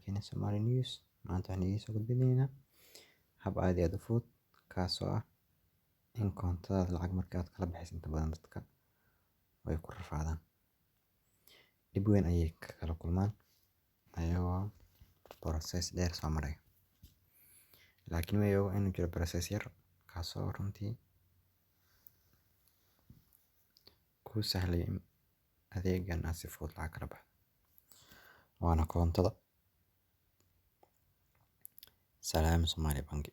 channelkeena Somali News. Maanta waxaan idiin soo gudbinaynaa hab aad iyo aad u fudud kaasoo ah in koontadaada lacag marka aad kala baxayso. Inta badan dadka way ku rafaadaan, dhib weyn ayay kala kulmaan ayagoo process dheer soo maray. Laakiin ma oga inuu jiro process yar kaasoo runtii kuu sahlaya in adeegan aad si fudud lacag kala baxdo, waana koontada Salaam Somali Bank.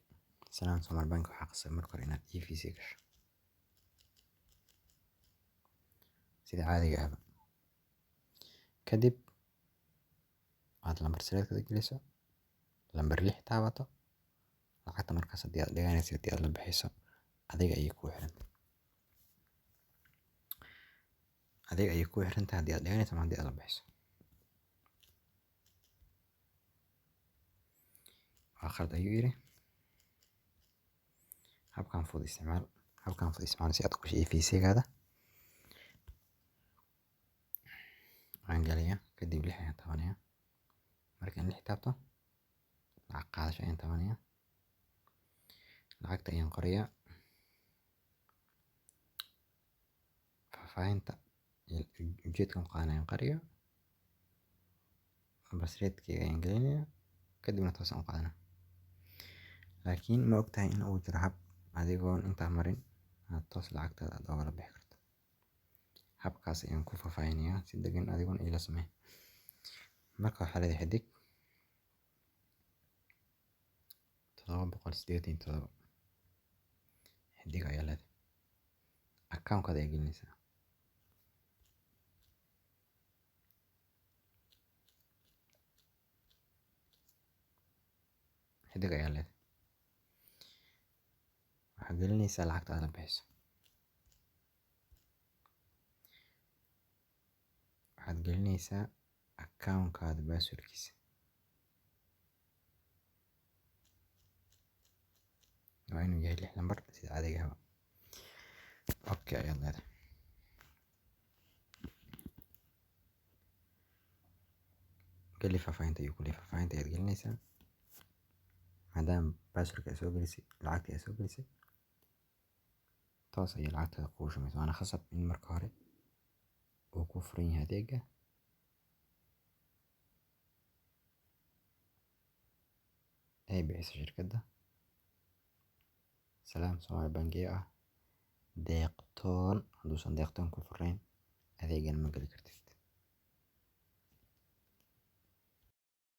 Salaam Somali Bank waxaa qasab marka hore inaad EVC gasho sida caadiga ah. Kadib aad lambar sireedka geliso, lambar 6 taabato. Lacagta markaas haddii aad dhiganayso haddii aad la baxayso adiga ayay ku xirantahay. Adiga ayay ku xirantahay haddii aad dhiganayso ama haddii aad la baxayso. Waa qalad ayuu yiri. Habkan fudud isticmaal si aad u gasho EVC-gaada. Waan galiyaa kadib 6 ayaan taabanayaa. Markaan 6 taabto lacag qaadasho ayaan taabanayaa. Lacagta ayaan qorayaa, faahfaahinta iyo ujeedkan qaadanayo ayaan qariyaa, lambar sireedkayga ayaan gelinayaa kadibna toos aan u qaadanaa. Laakiin ma ogtahay in uu jiro hab adigoon intaa marin aad toos lacagtaada aad oogala bixi karto. Habkaas ayaan ku faahfaahinayaa si degan adigoon ila sameyn. Marka waxaa leedahay xidig 787 xidig ayaa leedahay. Account-kaada ayaa gelinaysaa. Xidig ayaa leedahay. Waxaad gelinaysaa lacagta aad la baxayso. Waxaad gelinaysaa account-kaada password-kiisa. Waa inuu yahay 6 lambar sida caadiga ah. Okay ayaad leedahay. Geli faahfaahinta ayuu ku leeyahay. Faahfaahinta ayaad gelinaysaa. Maadaama password-ka aad soo gelisay, lacagta aad soo gelisay, toos ayay lacagtaada kugu shumaysaa. Waana khasab in marka hore uu ku furan yahay adeegga ay bixiso shirkadda Salaam Somali Bank ee ah deeqtoon. Hadduusan deeqtoon ku furnayn adeeggan ma geli kartid.